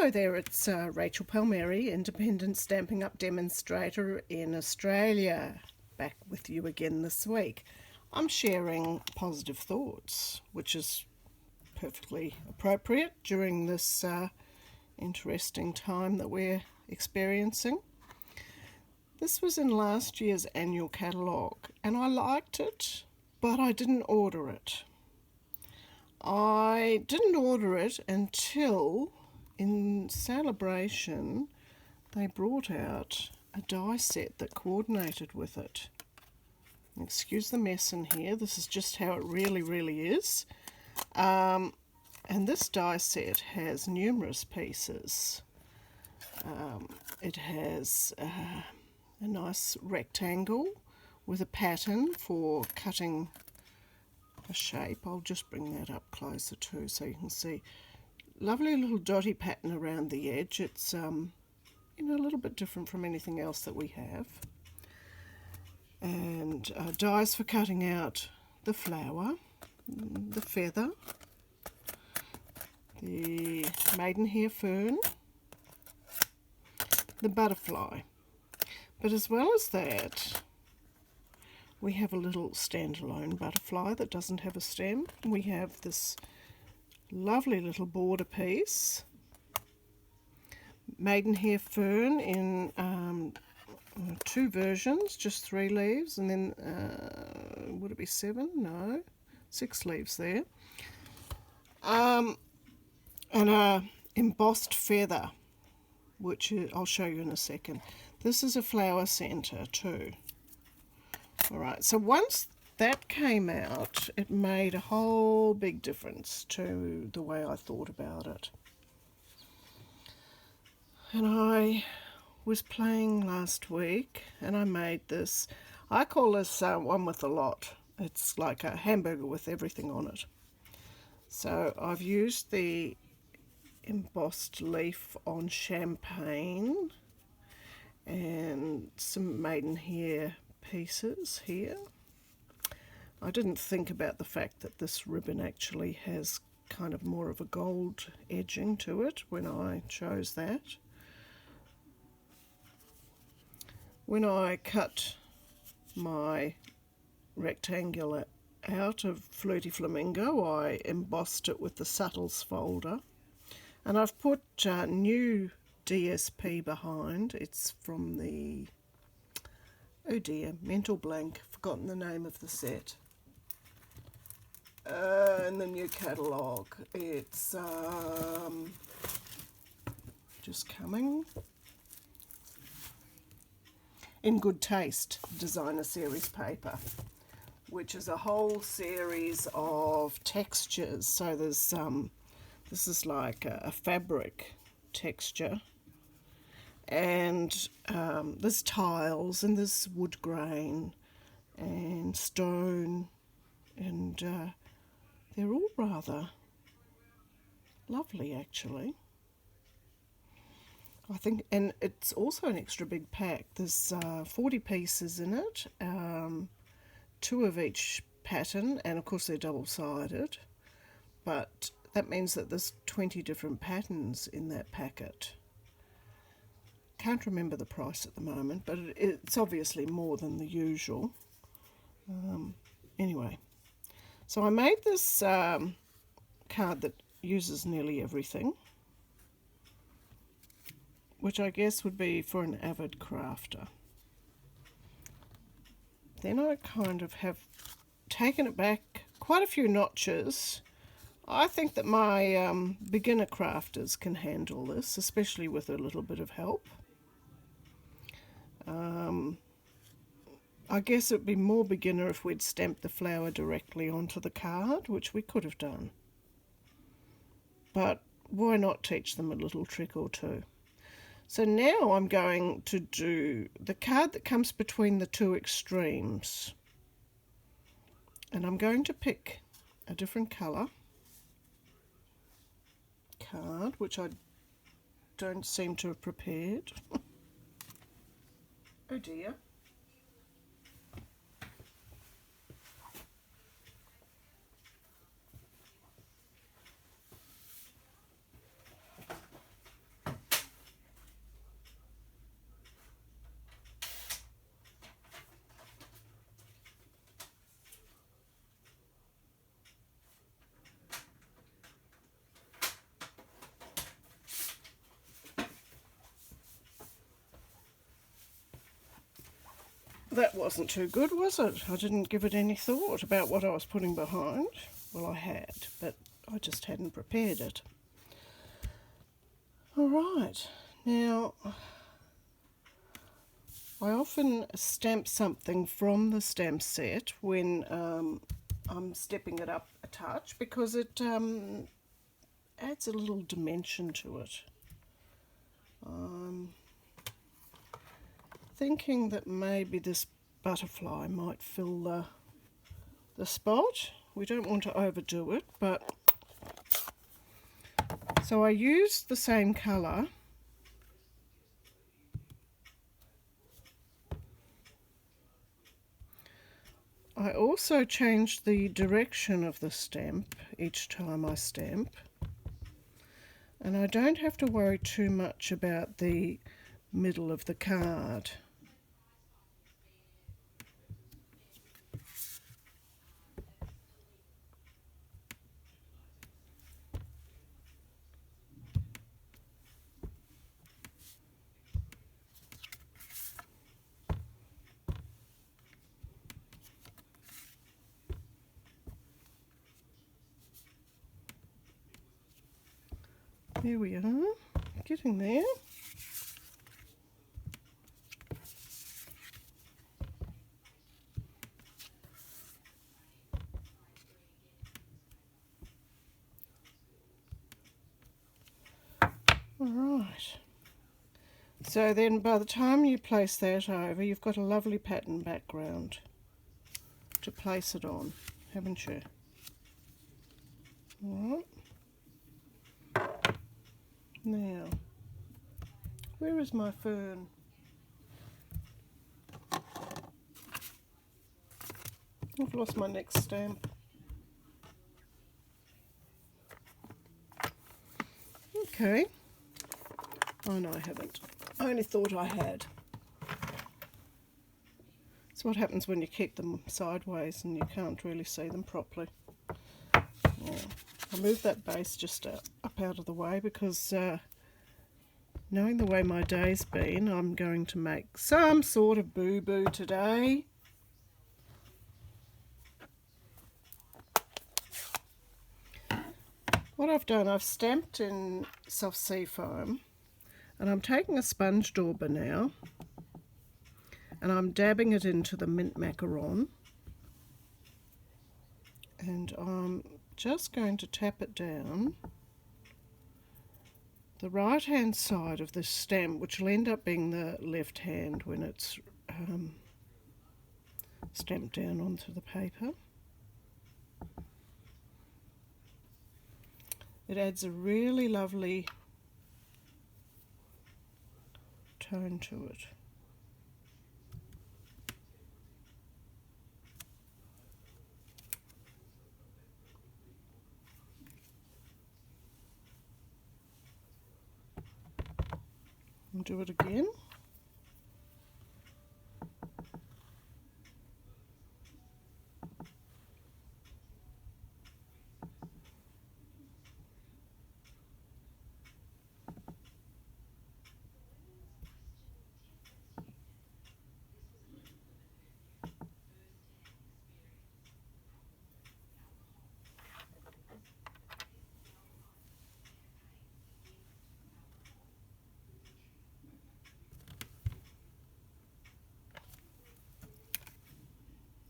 Hello there, it's Rachel Palmieri, independent Stampin' Up demonstrator in Australia, back with you again this week. I'm sharing positive thoughts, which is perfectly appropriate during this interesting time that we're experiencing. This was in last year's annual catalogue, and I liked it, but I didn't order it. I didn't order it until, in celebration, they brought out a die set that coordinated with it. Excuse the mess in here, this is just how it really is. And this die set has numerous pieces. It has a nice rectangle with a pattern for cutting a shape. I'll just bring that up closer too so you can see. Lovely little dotty pattern around the edge. It's a little bit different from anything else that we have. And dies for cutting out the flower, the feather, the maidenhair fern, the butterfly. But as well as that, we have a little standalone butterfly that doesn't have a stem. We have this lovely little border piece, maidenhair fern in two versions, just 3 leaves, and then would it be 7? No, 6 leaves there. And a embossed feather, which I'll show you in a second. This is a flower centre too. Alright, so once that came out, it made a whole big difference to the way I thought about it. And I was playing last week and I made this. I call this one with a lot. It's like a hamburger with everything on it. So I've used the embossed leaf on champagne and some maidenhair pieces here. I didn't think about the fact that this ribbon actually has kind of more of a gold edging to it when I chose that. When I cut my rectangular out of Flirty Flamingo, I embossed it with the Subtles folder, and I've put new DSP behind. It's from the, oh dear, mental blank, forgotten the name of the set. In the new catalogue, it's just coming. In Good Taste Designer Series paper, which is a whole series of textures. So there's this is like a fabric texture, and there's tiles, and there's wood grain and stone, and they're all rather lovely actually, I think. And it's also an extra big pack. There's 40 pieces in it, 2 of each pattern, and of course they're double-sided, but that means that there's 20 different patterns in that packet. Can't remember the price at the moment, but it's obviously more than the usual. Anyway, so I made this card that uses nearly everything, which I guess would be for an avid crafter. Then I kind of have taken it back quite a few notches. I think that my beginner crafters can handle this, especially with a little bit of help. I guess it would be more beginner if we'd stamped the flower directly onto the card, which we could have done. But why not teach them a little trick or two? So now I'm going to do the card that comes between the two extremes. And I'm going to pick a different colour card, which I don't seem to have prepared. Oh dear. That wasn't too good, was it? I didn't give it any thought about what I was putting behind. Well, I had, but I just hadn't prepared it. All right, now I often stamp something from the stamp set when I'm stepping it up a touch because it adds a little dimension to it. Thinking that maybe this butterfly might fill the spot. We don't want to overdo it, but so I used the same colour. I also changed the direction of the stamp each time I stamp, and I don't have to worry too much about the middle of the card. There we are, getting there. All right. So then by the time you place that over, you've got a lovely pattern background to place it on, haven't you? All right. Now, where is my fern? I've lost my next stamp. Okay. Oh no, I haven't. I only thought I had. It's what happens when you keep them sideways and you can't really see them properly. Now, I'll move that base just up out of the way because knowing the way my day's been, I'm going to make some sort of boo-boo today. What I've done, I've stamped in soft sea foam, and I'm taking a sponge dauber now and I'm dabbing it into the mint macaron, and I'm just going to tap it down the right hand side of this stamp, which will end up being the left hand when it's stamped down onto the paper. It adds a really lovely tone to it. And do it again.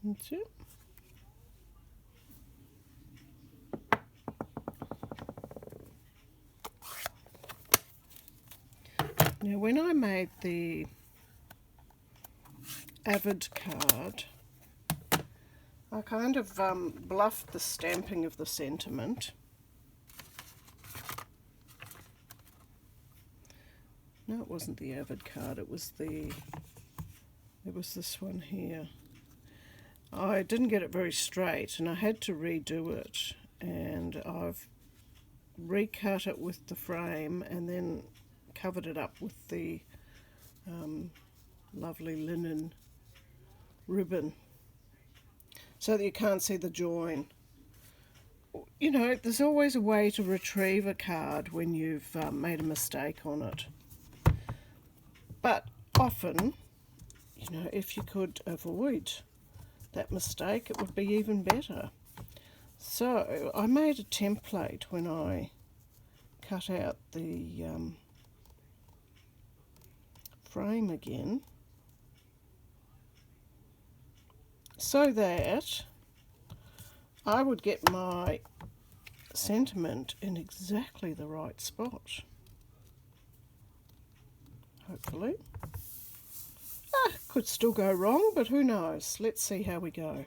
That's it. Now when I made the Avid card, I kind of bluffed the stamping of the sentiment. No, it wasn't the Avid card, it was this one here. I didn't get it very straight and I had to redo it, and I've recut it with the frame and then covered it up with the lovely linen ribbon so that you can't see the join. You know, there's always a way to retrieve a card when you've made a mistake on it, but often you know, if you could avoid that mistake, it would be even better. So I made a template when I cut out the frame again, so that I would get my sentiment in exactly the right spot, hopefully. Could still go wrong, but who knows. Let's see how we go.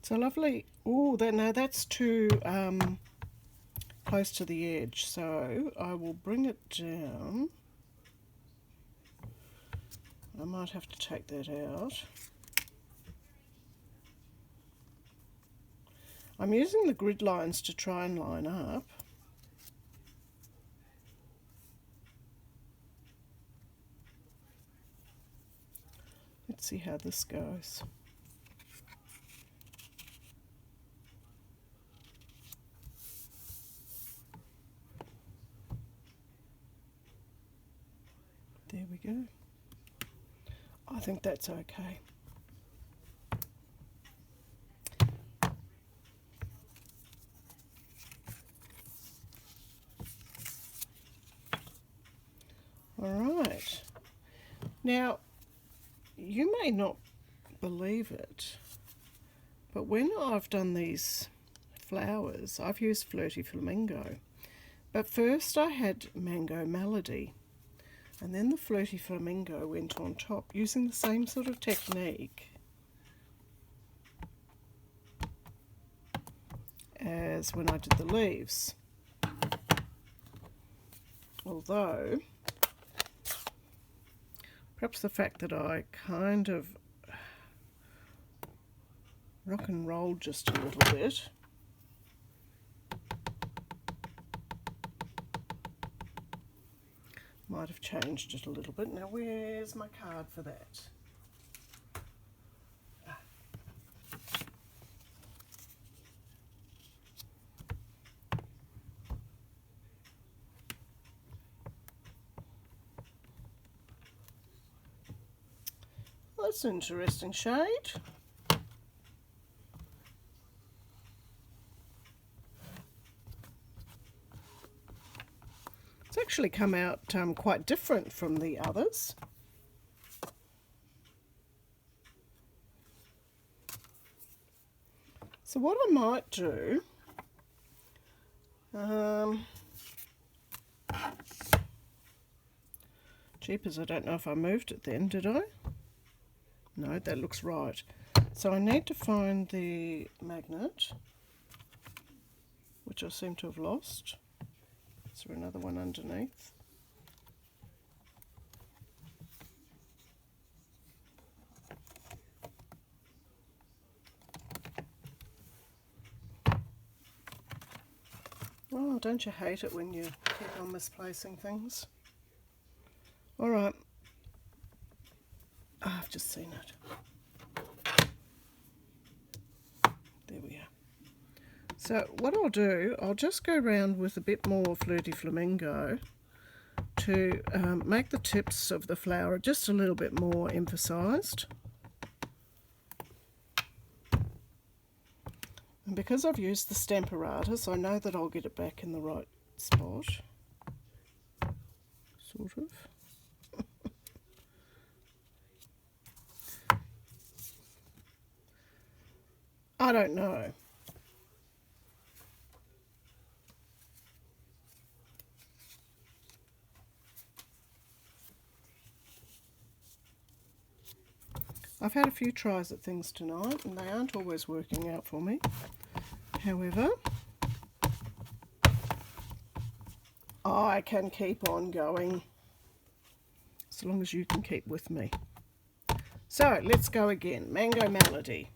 So lovely. Oh, that's too close to the edge, so I will bring it down. I might have to take that out. I'm using the grid lines to try and line up. Let's see how this goes. There we go. I think that's okay. All right. Now, you may not believe it, but when I've done these flowers, I've used Flirty Flamingo. But first I had Mango Melody, and then the Flirty Flamingo went on top using the same sort of technique as when I did the leaves. Although, perhaps the fact that I kind of rock and rolled just a little bit might have changed it a little bit. Now, where's my card for that? Well, that's an interesting shade. It's actually come out quite different from the others. So what I might do, jeepers, I don't know if I moved it then, did I? No, that looks right. So I need to find the magnet, which I seem to have lost. Is there another one underneath? Oh, don't you hate it when you keep on misplacing things? All right. Oh, I've just seen it. There we are. So what I'll do, I'll just go around with a bit more Flirty Flamingo to make the tips of the flower just a little bit more emphasised. And because I've used the Stamparatus, I know that I'll get it back in the right spot. Sort of. I don't know. I've had a few tries at things tonight and they aren't always working out for me. However, I can keep on going as long as you can keep with me. So let's go again. Mango Melody.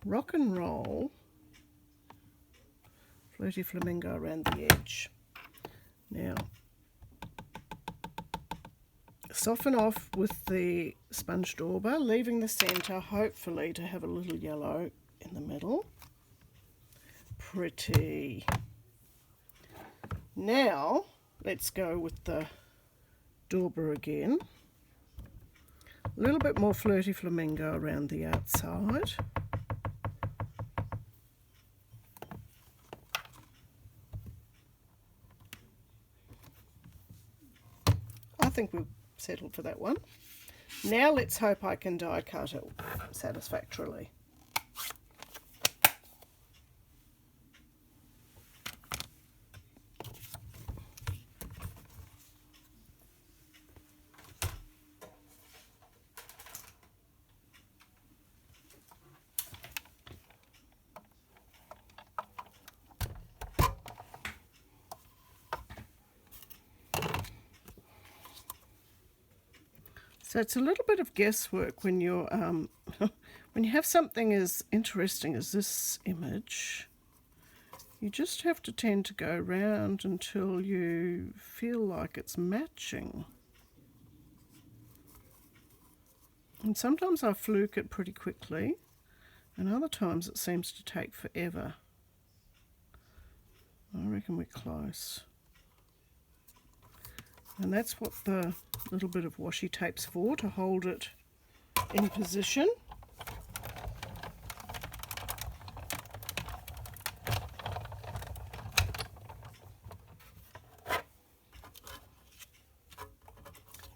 Rock and roll. Flirty Flamingo around the edge. Now, soften off with the sponge dauber, leaving the centre hopefully to have a little yellow in the middle. Pretty. Now let's go with the dauber again. A little bit more flirty flamingo around the outside. I think we'll settle for that one. Now let's hope I can die cut it satisfactorily. So it's a little bit of guesswork when you're when you have something as interesting as this image. You just have to tend to go round until you feel like it's matching. And sometimes I fluke it pretty quickly, and other times it seems to take forever. I reckon we're close. And that's what the little bit of washi tape's for, to hold it in position.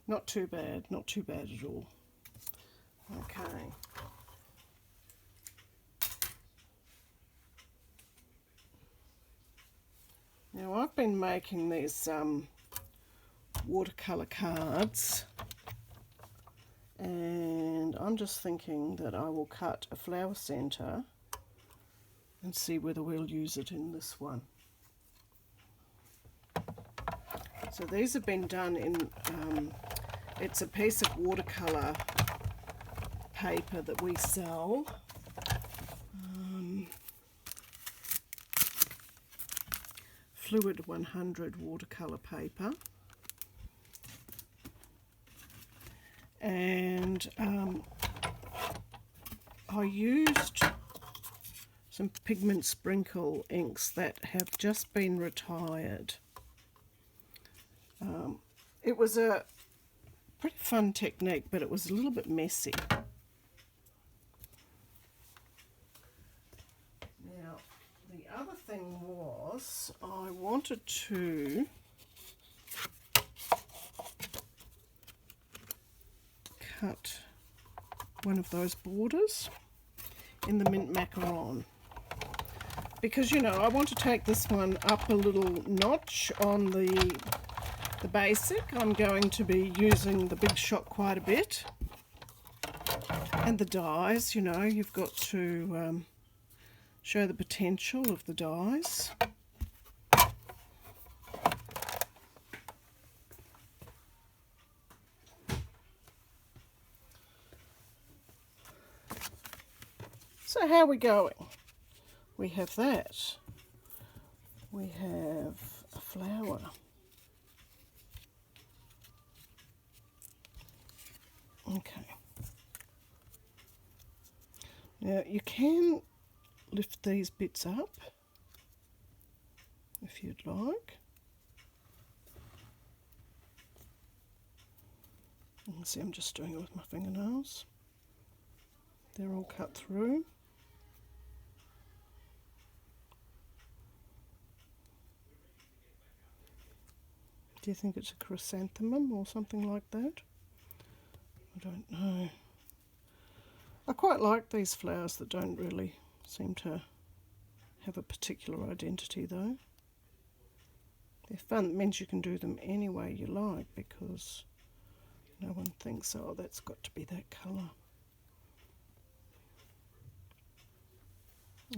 Not too bad at all. Okay. Now I've been making these watercolour cards, and I'm just thinking that I will cut a flower centre and see whether we'll use it in this one. So these have been done in, it's a piece of watercolour paper that we sell. Fluid 100 watercolour paper. And I used some pigment sprinkle inks that have just been retired. It was a pretty fun technique, but it was a little bit messy. Now, the other thing was I wanted to cut one of those borders in the mint macaron, because you know I want to take this one up a little notch on the basic. I'm going to be using the Big Shot quite a bit, and the dies, you know, you've got to show the potential of the dies. So how are we going? We have that. We have a flower. Okay. Now you can lift these bits up if you'd like. You can see I'm just doing it with my fingernails. They're all cut through. Do you think it's a chrysanthemum or something like that? I don't know. I quite like these flowers that don't really seem to have a particular identity though. They're fun. It means you can do them any way you like, because no one thinks, oh, that's got to be that colour.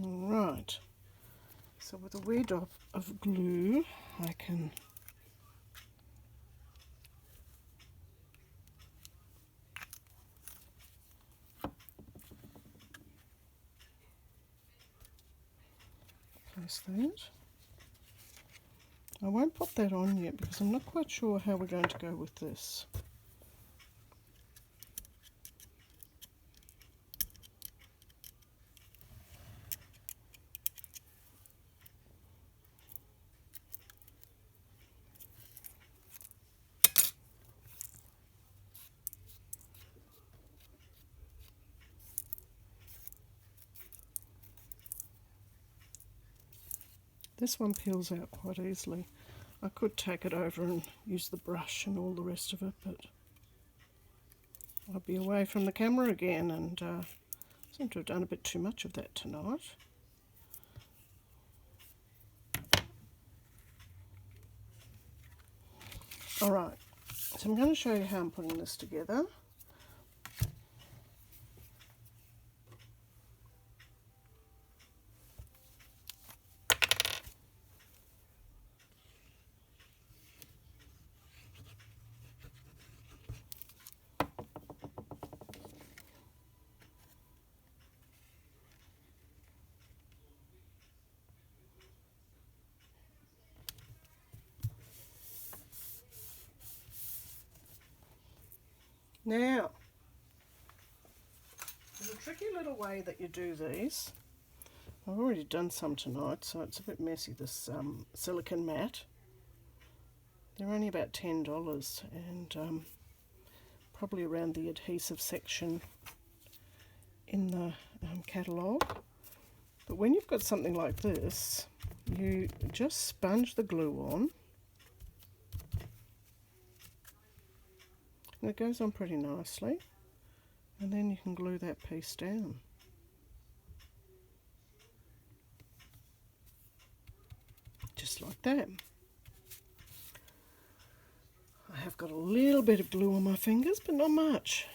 Alright, so with a wee drop of glue I can place that. I won't put that on yet because I'm not quite sure how we're going to go with this. This one peels out quite easily. I could take it over and use the brush and all the rest of it, but I'll be away from the camera again, and seem to have done a bit too much of that tonight. Alright, so I'm going to show you how I'm putting this together. Now, there's a tricky little way that you do these. I've already done some tonight, so it's a bit messy, this silicone mat. They're only about $10 and probably around the adhesive section in the catalogue. But when you've got something like this, you just sponge the glue on. And it goes on pretty nicely, and then you can glue that piece down. Just like that. I have got a little bit of glue on my fingers, but not much.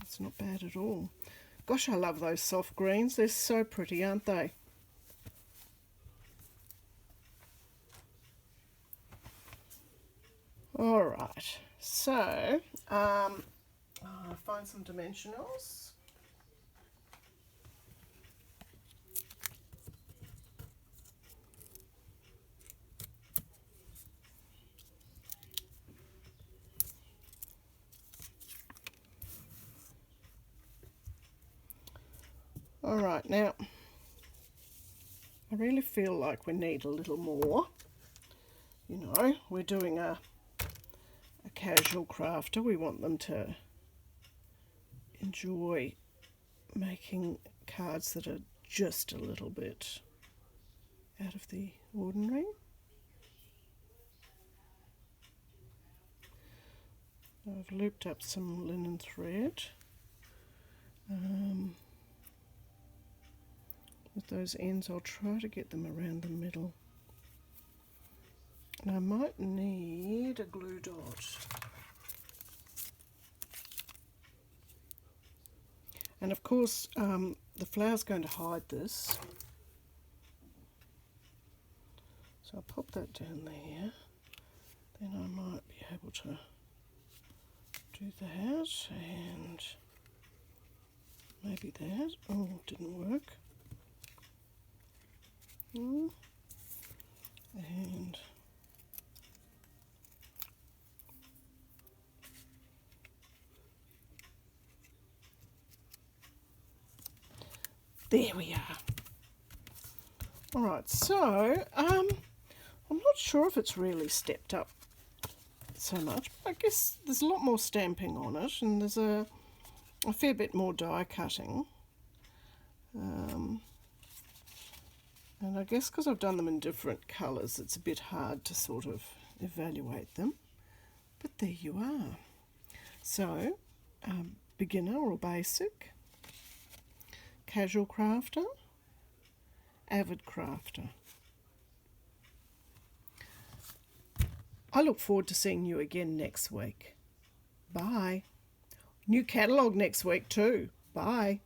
It's not bad at all. Gosh, I love those soft greens. They're so pretty, aren't they? Alright, so I'll find some dimensionals. Alright, now I really feel like we need a little more. You know, we're doing a casual crafter. We want them to enjoy making cards that are just a little bit out of the ordinary. I've looped up some linen thread with those ends. I'll try to get them around the middle. And I might need a glue dot. And of course, the flower's going to hide this. So I'll pop that down there. Then I might be able to do that and maybe that. Oh, didn't work. And there we are. Alright, so I'm not sure if it's really stepped up so much, but I guess there's a lot more stamping on it, and there's a fair bit more die cutting. And I guess because I've done them in different colours, it's a bit hard to sort of evaluate them. But there you are. So, beginner or basic, casual crafter, avid crafter. I look forward to seeing you again next week. Bye. New catalogue next week too. Bye.